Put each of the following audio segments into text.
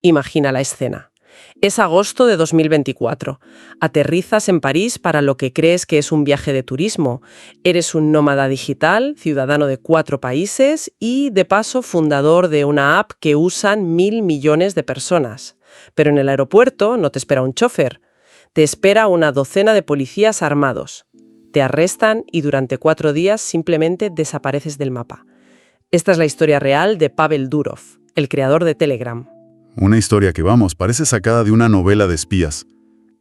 Imagina la escena. Es agosto de 2024. Aterrizas en París para lo que crees que es un viaje de turismo. Eres un nómada digital, ciudadano de 4 países y, de paso, fundador de una app que usan 1.000 millones de personas. Pero en el aeropuerto no te espera un chofer. Te espera una docena de policías armados. Te arrestan y durante 4 días simplemente desapareces del mapa. Esta es la historia real de Pavel Durov, el creador de Telegram. Una historia que, parece sacada de una novela de espías.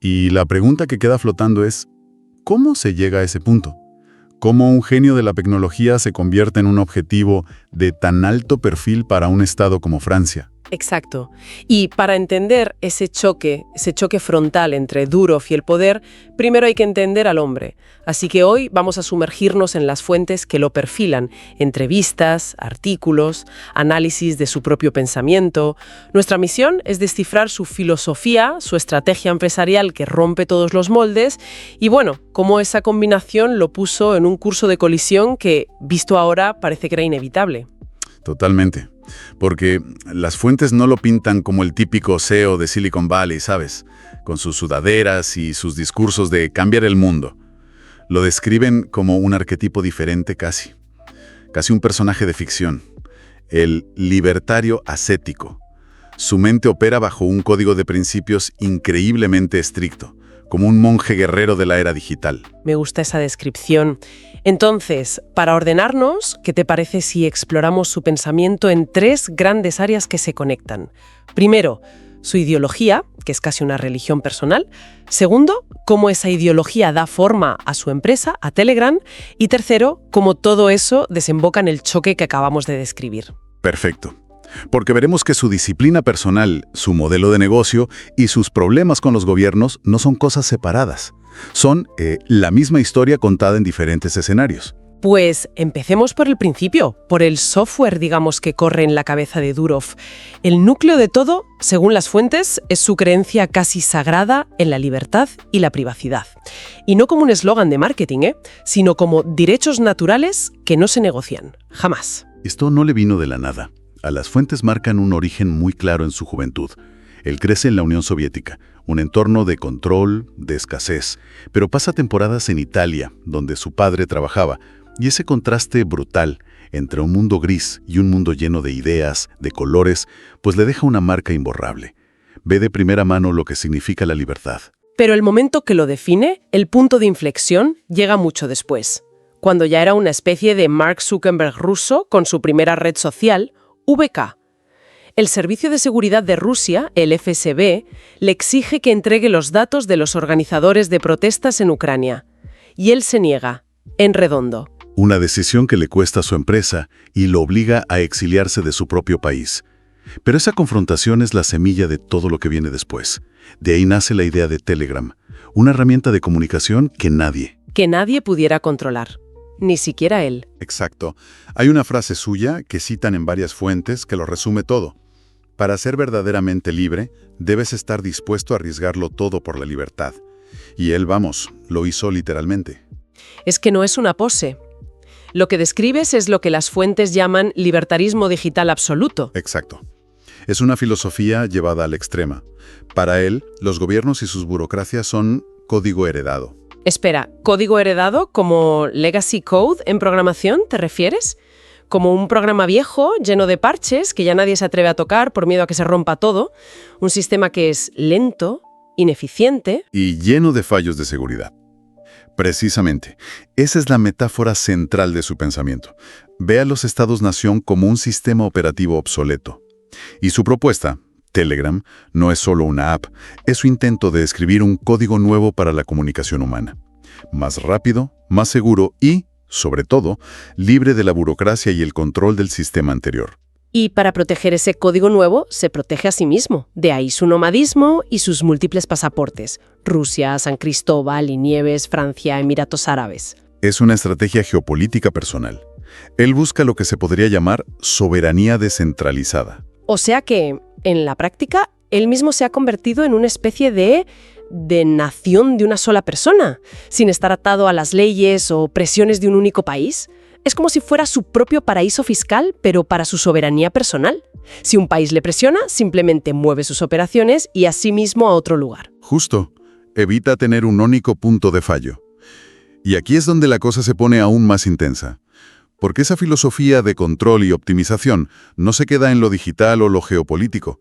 Y la pregunta que queda flotando es, ¿cómo se llega a ese punto? ¿Cómo un genio de la tecnología se convierte en un objetivo de tan alto perfil para un estado como Francia? Exacto. Y para entender ese choque frontal entre Durov y el poder, primero hay que entender al hombre. Así que hoy vamos a sumergirnos en las fuentes que lo perfilan, entrevistas, artículos, análisis de su propio pensamiento. Nuestra misión es descifrar su filosofía, su estrategia empresarial que rompe todos los moldes y, cómo esa combinación lo puso en un curso de colisión que, visto ahora, parece que era inevitable. Totalmente. Porque las fuentes no lo pintan como el típico CEO de Silicon Valley, ¿sabes? Con sus sudaderas y sus discursos de cambiar el mundo. Lo describen como un arquetipo diferente casi un personaje de ficción. El libertario ascético. Su mente opera bajo un código de principios increíblemente estricto, como un monje guerrero de la era digital. Me gusta esa descripción. Entonces, para ordenarnos, ¿qué te parece si exploramos su pensamiento en 3 grandes áreas que se conectan? Primero, su ideología, que es casi una religión personal. Segundo, cómo esa ideología da forma a su empresa, a Telegram. Y tercero, cómo todo eso desemboca en el choque que acabamos de describir. Perfecto. Porque veremos que su disciplina personal, su modelo de negocio y sus problemas con los gobiernos no son cosas separadas. Son la misma historia contada en diferentes escenarios. Pues empecemos por el principio, por el software, que corre en la cabeza de Durov. El núcleo de todo, según las fuentes, es su creencia casi sagrada en la libertad y la privacidad. Y no como un eslogan de marketing, sino como derechos naturales que no se negocian, jamás. Esto no le vino de la nada. A las fuentes marcan un origen muy claro en su juventud. Él crece en la Unión Soviética, un entorno de control, de escasez, pero pasa temporadas en Italia, donde su padre trabajaba, y ese contraste brutal entre un mundo gris y un mundo lleno de ideas, de colores, pues le deja una marca imborrable. Ve de primera mano lo que significa la libertad. Pero el momento que lo define, el punto de inflexión, llega mucho después, cuando ya era una especie de Mark Zuckerberg ruso con su primera red social, VK. El Servicio de Seguridad de Rusia, el FSB, le exige que entregue los datos de los organizadores de protestas en Ucrania. Y él se niega, en redondo. Una decisión que le cuesta a su empresa y lo obliga a exiliarse de su propio país. Pero esa confrontación es la semilla de todo lo que viene después. De ahí nace la idea de Telegram, una herramienta de comunicación que nadie pudiera controlar. Ni siquiera él. Exacto. Hay una frase suya que citan en varias fuentes que lo resume todo. Para ser verdaderamente libre, debes estar dispuesto a arriesgarlo todo por la libertad. Y él, lo hizo literalmente. Es que no es una pose. Lo que describes es lo que las fuentes llaman libertarismo digital absoluto. Exacto. Es una filosofía llevada al extremo. Para él, los gobiernos y sus burocracias son código heredado. Espera, ¿código heredado como legacy code en programación, te refieres? Como un programa viejo, lleno de parches, que ya nadie se atreve a tocar por miedo a que se rompa todo. Un sistema que es lento, ineficiente y lleno de fallos de seguridad. Precisamente, esa es la metáfora central de su pensamiento. Ve a los estados-nación como un sistema operativo obsoleto. Y su propuesta, Telegram, no es solo una app, es su intento de escribir un código nuevo para la comunicación humana. Más rápido, más seguro y, sobre todo, libre de la burocracia y el control del sistema anterior. Y para proteger ese código nuevo, se protege a sí mismo. De ahí su nomadismo y sus múltiples pasaportes. Rusia, San Cristóbal y Nieves, Francia, Emiratos Árabes. Es una estrategia geopolítica personal. Él busca lo que se podría llamar soberanía descentralizada. O sea que, en la práctica, él mismo se ha convertido en una especie de nación de una sola persona, sin estar atado a las leyes o presiones de un único país. Es como si fuera su propio paraíso fiscal, pero para su soberanía personal. Si un país le presiona, simplemente mueve sus operaciones y asimismo a otro lugar. Justo. Evita tener un único punto de fallo. Y aquí es donde la cosa se pone aún más intensa. Porque esa filosofía de control y optimización no se queda en lo digital o lo geopolítico.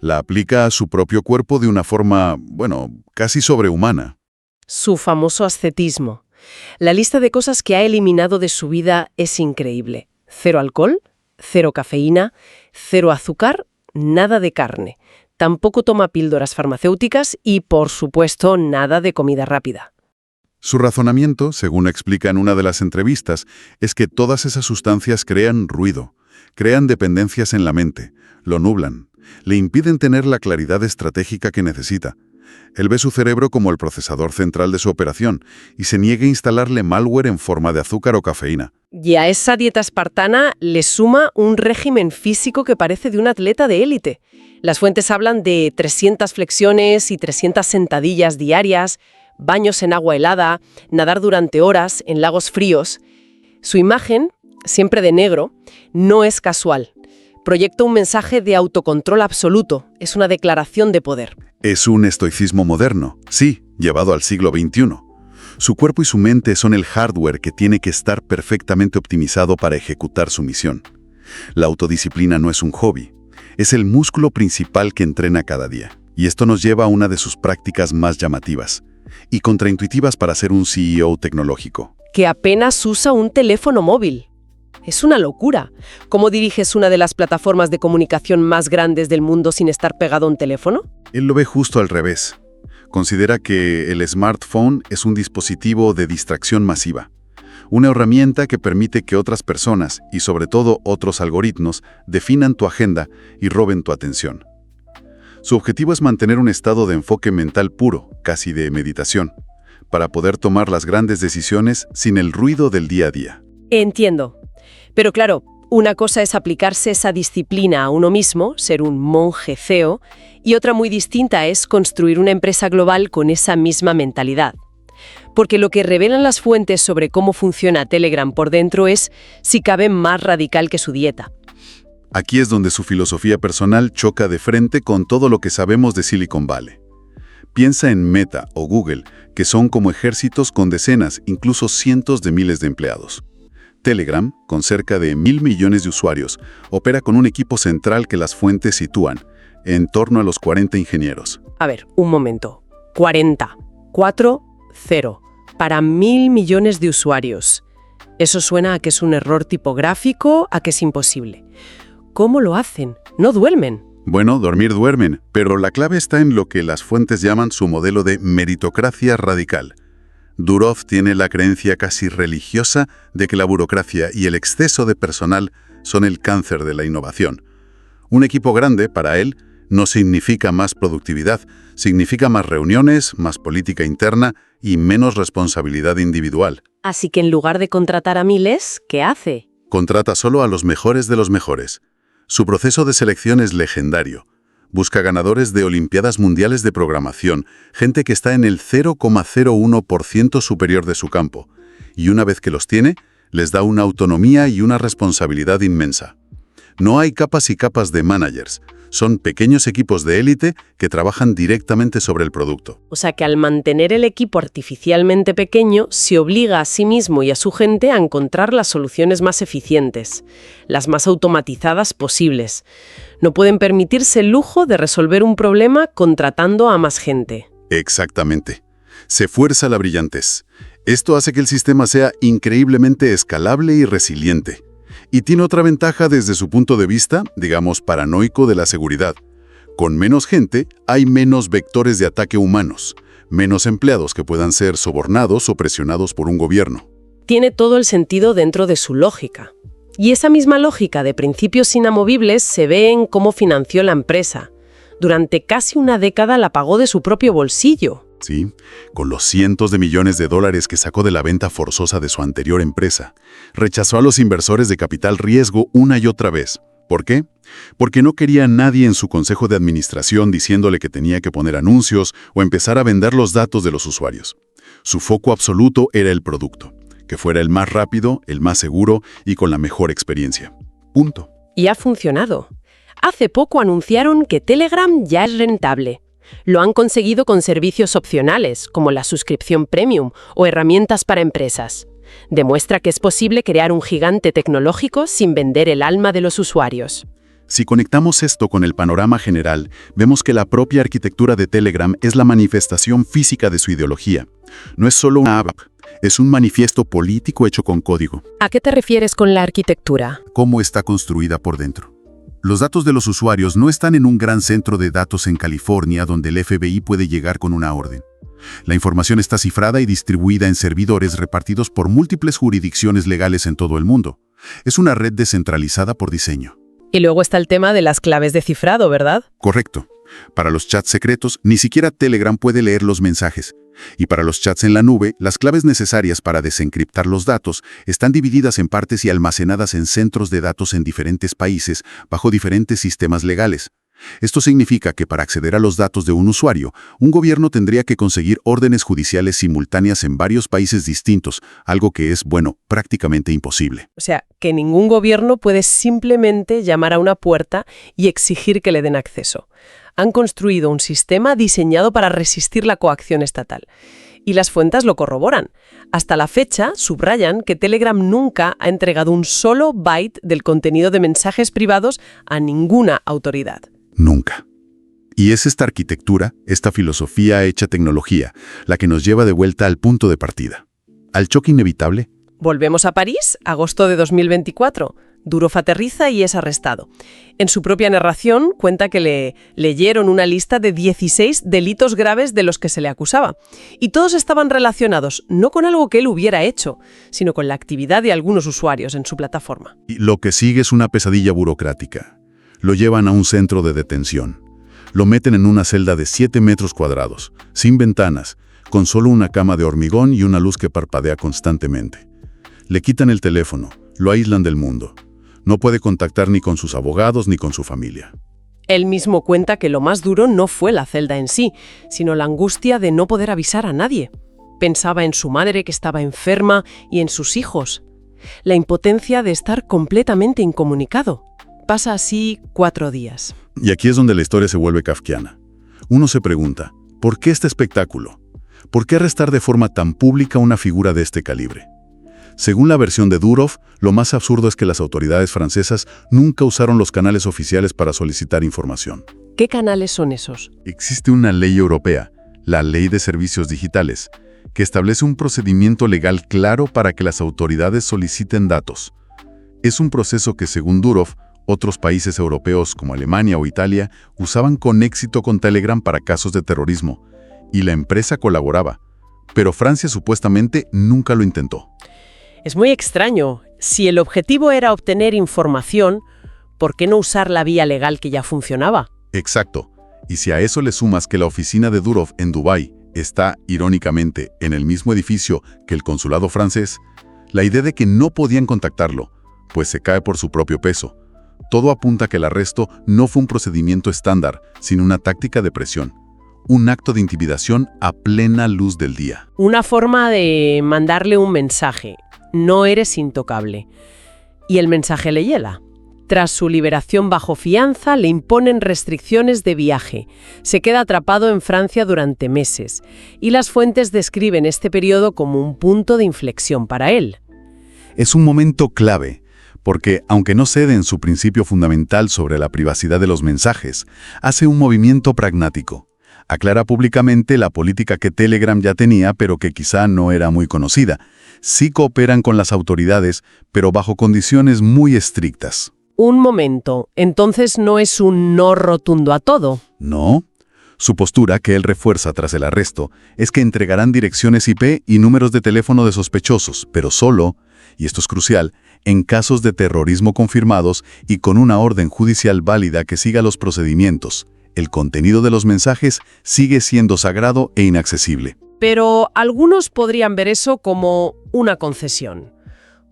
La aplica a su propio cuerpo de una forma, casi sobrehumana. Su famoso ascetismo. La lista de cosas que ha eliminado de su vida es increíble. 0 alcohol, 0 cafeína, 0 azúcar, nada de carne. Tampoco toma píldoras farmacéuticas y, por supuesto, nada de comida rápida. Su razonamiento, según explica en una de las entrevistas, es que todas esas sustancias crean ruido, crean dependencias en la mente, lo nublan, le impiden tener la claridad estratégica que necesita. Él ve su cerebro como el procesador central de su operación y se niega a instalarle malware en forma de azúcar o cafeína. Y a esa dieta espartana le suma un régimen físico que parece de un atleta de élite. Las fuentes hablan de 300 flexiones y 300 sentadillas diarias, baños en agua helada, nadar durante horas en lagos fríos. Su imagen, siempre de negro, no es casual. Proyecta un mensaje de autocontrol absoluto, es una declaración de poder. Es un estoicismo moderno, sí, llevado al siglo XXI. Su cuerpo y su mente son el hardware que tiene que estar perfectamente optimizado para ejecutar su misión. La autodisciplina no es un hobby, es el músculo principal que entrena cada día. Y esto nos lleva a una de sus prácticas más llamativas y contraintuitivas para ser un CEO tecnológico. Que apenas usa un teléfono móvil. Es una locura. ¿Cómo diriges una de las plataformas de comunicación más grandes del mundo sin estar pegado a un teléfono? Él lo ve justo al revés. Considera que el smartphone es un dispositivo de distracción masiva. Una herramienta que permite que otras personas, y sobre todo otros algoritmos, definan tu agenda y roben tu atención. Su objetivo es mantener un estado de enfoque mental puro, casi de meditación, para poder tomar las grandes decisiones sin el ruido del día a día. Entiendo. Pero claro, una cosa es aplicarse esa disciplina a uno mismo, ser un monje CEO, y otra muy distinta es construir una empresa global con esa misma mentalidad. Porque lo que revelan las fuentes sobre cómo funciona Telegram por dentro es, si cabe, más radical que su dieta. Aquí es donde su filosofía personal choca de frente con todo lo que sabemos de Silicon Valley. Piensa en Meta o Google, que son como ejércitos con decenas, incluso cientos de miles de empleados. Telegram, con cerca de 1.000 millones de usuarios, opera con un equipo central que las fuentes sitúan en torno a los 40 ingenieros. A ver, un momento. 40. 4, 0. Para 1.000 millones de usuarios. Eso suena a que es un error tipográfico, a que es imposible. ¿Cómo lo hacen? ¿No duermen? Bueno, dormir duermen, pero la clave está en lo que las fuentes llaman su modelo de meritocracia radical. Durov tiene la creencia casi religiosa de que la burocracia y el exceso de personal son el cáncer de la innovación. Un equipo grande, para él, no significa más productividad, significa más reuniones, más política interna y menos responsabilidad individual. Así que en lugar de contratar a miles, ¿qué hace? Contrata solo a los mejores de los mejores. Su proceso de selección es legendario. Busca ganadores de Olimpiadas Mundiales de Programación, gente que está en el 0,01% superior de su campo. Y una vez que los tiene, les da una autonomía y una responsabilidad inmensa. No hay capas y capas de managers. Son pequeños equipos de élite que trabajan directamente sobre el producto. O sea que al mantener el equipo artificialmente pequeño, se obliga a sí mismo y a su gente a encontrar las soluciones más eficientes, las más automatizadas posibles. No pueden permitirse el lujo de resolver un problema contratando a más gente. Exactamente. Se fuerza la brillantez. Esto hace que el sistema sea increíblemente escalable y resiliente. Y tiene otra ventaja desde su punto de vista, digamos, paranoico de la seguridad. Con menos gente, hay menos vectores de ataque humanos, menos empleados que puedan ser sobornados o presionados por un gobierno. Tiene todo el sentido dentro de su lógica. Y esa misma lógica de principios inamovibles se ve en cómo financió la empresa. Durante casi una década la pagó de su propio bolsillo. Sí, con los cientos de millones de dólares que sacó de la venta forzosa de su anterior empresa. Rechazó a los inversores de capital riesgo una y otra vez. ¿Por qué? Porque no quería a nadie en su consejo de administración diciéndole que tenía que poner anuncios o empezar a vender los datos de los usuarios. Su foco absoluto era el producto. que fuera el más rápido, el más seguro y con la mejor experiencia. Punto. Y ha funcionado. Hace poco anunciaron que Telegram ya es rentable. Lo han conseguido con servicios opcionales, como la suscripción premium o herramientas para empresas. Demuestra que es posible crear un gigante tecnológico sin vender el alma de los usuarios. Si conectamos esto con el panorama general, vemos que la propia arquitectura de Telegram es la manifestación física de su ideología. No es solo una app, es un manifiesto político hecho con código. ¿A qué te refieres con la arquitectura? ¿Cómo está construida por dentro? Los datos de los usuarios no están en un gran centro de datos en California donde el FBI puede llegar con una orden. La información está cifrada y distribuida en servidores repartidos por múltiples jurisdicciones legales en todo el mundo. Es una red descentralizada por diseño. Y luego está el tema de las claves de cifrado, ¿verdad? Correcto. Para los chats secretos, ni siquiera Telegram puede leer los mensajes. Y para los chats en la nube, las claves necesarias para desencriptar los datos están divididas en partes y almacenadas en centros de datos en diferentes países, bajo diferentes sistemas legales. Esto significa que para acceder a los datos de un usuario, un gobierno tendría que conseguir órdenes judiciales simultáneas en varios países distintos, algo que es, prácticamente imposible. O sea, que ningún gobierno puede simplemente llamar a una puerta y exigir que le den acceso. Han construido un sistema diseñado para resistir la coacción estatal. Y las fuentes lo corroboran. Hasta la fecha, subrayan que Telegram nunca ha entregado un solo byte del contenido de mensajes privados a ninguna autoridad. Nunca. Y es esta arquitectura, esta filosofía hecha tecnología, la que nos lleva de vuelta al punto de partida. Al choque inevitable. Volvemos a París, agosto de 2024. Durov aterriza y es arrestado. En su propia narración cuenta que le leyeron una lista de 16 delitos graves de los que se le acusaba. Y todos estaban relacionados no con algo que él hubiera hecho, sino con la actividad de algunos usuarios en su plataforma. Y lo que sigue es una pesadilla burocrática. Lo llevan a un centro de detención. Lo meten en una celda de 7 metros cuadrados, sin ventanas, con solo una cama de hormigón y una luz que parpadea constantemente. Le quitan el teléfono, lo aíslan del mundo. No puede contactar ni con sus abogados ni con su familia. Él mismo cuenta que lo más duro no fue la celda en sí, sino la angustia de no poder avisar a nadie. Pensaba en su madre que estaba enferma y en sus hijos. La impotencia de estar completamente incomunicado. Pasa así 4 días. Y aquí es donde la historia se vuelve kafkiana. Uno se pregunta, ¿por qué este espectáculo? ¿Por qué arrestar de forma tan pública una figura de este calibre? Según la versión de Durov, lo más absurdo es que las autoridades francesas nunca usaron los canales oficiales para solicitar información. ¿Qué canales son esos? Existe una ley europea, la Ley de Servicios Digitales, que establece un procedimiento legal claro para que las autoridades soliciten datos. Es un proceso que, según Durov, otros países europeos como Alemania o Italia usaban con éxito con Telegram para casos de terrorismo, y la empresa colaboraba, pero Francia supuestamente nunca lo intentó. Es muy extraño. Si el objetivo era obtener información, ¿por qué no usar la vía legal que ya funcionaba? Exacto. Y si a eso le sumas que la oficina de Durov en Dubái está, irónicamente, en el mismo edificio que el consulado francés, la idea de que no podían contactarlo, pues se cae por su propio peso. Todo apunta a que el arresto no fue un procedimiento estándar, sino una táctica de presión. Un acto de intimidación a plena luz del día. Una forma de mandarle un mensaje. No eres intocable. Y el mensaje le hiela. Tras su liberación bajo fianza, le imponen restricciones de viaje. Se queda atrapado en Francia durante meses. Y las fuentes describen este periodo como un punto de inflexión para él. Es un momento clave, porque, aunque no cede en su principio fundamental sobre la privacidad de los mensajes, hace un movimiento pragmático. Aclara públicamente la política que Telegram ya tenía, pero que quizá no era muy conocida. Sí cooperan con las autoridades, pero bajo condiciones muy estrictas. Un momento, entonces no es un no rotundo a todo. No. Su postura, que él refuerza tras el arresto, es que entregarán direcciones IP y números de teléfono de sospechosos, pero solo, y esto es crucial, en casos de terrorismo confirmados y con una orden judicial válida que siga los procedimientos. El contenido de los mensajes sigue siendo sagrado e inaccesible. Pero algunos podrían ver eso como una concesión,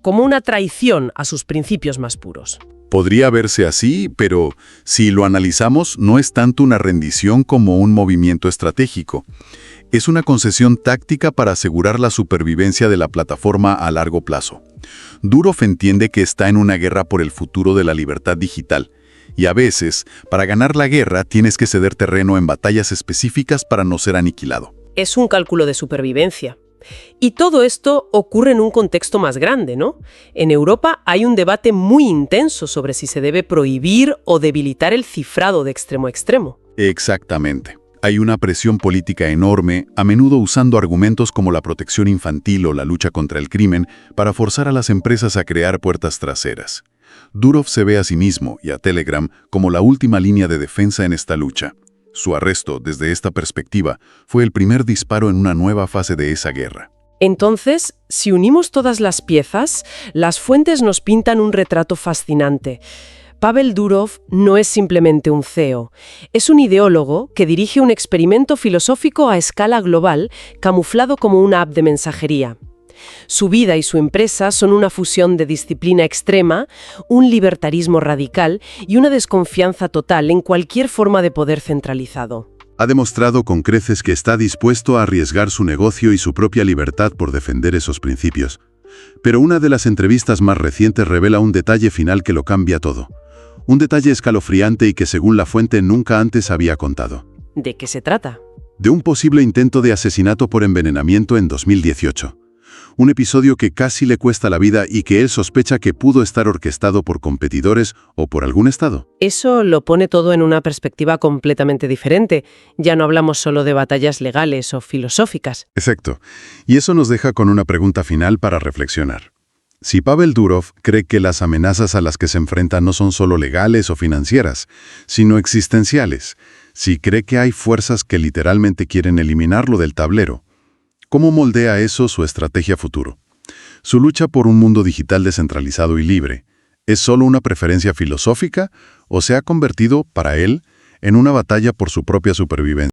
como una traición a sus principios más puros. Podría verse así, pero si lo analizamos, no es tanto una rendición como un movimiento estratégico. Es una concesión táctica para asegurar la supervivencia de la plataforma a largo plazo. Durov entiende que está en una guerra por el futuro de la libertad digital, y a veces, para ganar la guerra, tienes que ceder terreno en batallas específicas para no ser aniquilado. Es un cálculo de supervivencia. Y todo esto ocurre en un contexto más grande, ¿no? En Europa hay un debate muy intenso sobre si se debe prohibir o debilitar el cifrado de extremo a extremo. Exactamente. Hay una presión política enorme, a menudo usando argumentos como la protección infantil o la lucha contra el crimen para forzar a las empresas a crear puertas traseras. Durov se ve a sí mismo y a Telegram como la última línea de defensa en esta lucha. Su arresto, desde esta perspectiva, fue el primer disparo en una nueva fase de esa guerra. Entonces, si unimos todas las piezas, las fuentes nos pintan un retrato fascinante. Pavel Durov no es simplemente un CEO, es un ideólogo que dirige un experimento filosófico a escala global, camuflado como una app de mensajería. Su vida y su empresa son una fusión de disciplina extrema, un libertarismo radical y una desconfianza total en cualquier forma de poder centralizado. Ha demostrado con creces que está dispuesto a arriesgar su negocio y su propia libertad por defender esos principios. Pero una de las entrevistas más recientes revela un detalle final que lo cambia todo. Un detalle escalofriante y que según la fuente nunca antes había contado. ¿De qué se trata? De un posible intento de asesinato por envenenamiento en 2018. Un episodio que casi le cuesta la vida y que él sospecha que pudo estar orquestado por competidores o por algún estado. Eso lo pone todo en una perspectiva completamente diferente. Ya no hablamos solo de batallas legales o filosóficas. Exacto. Y eso nos deja con una pregunta final para reflexionar. Si Pavel Durov cree que las amenazas a las que se enfrenta no son solo legales o financieras, sino existenciales, si cree que hay fuerzas que literalmente quieren eliminarlo del tablero, ¿cómo moldea eso su estrategia futuro? ¿Su lucha por un mundo digital descentralizado y libre es solo una preferencia filosófica o se ha convertido, para él, en una batalla por su propia supervivencia?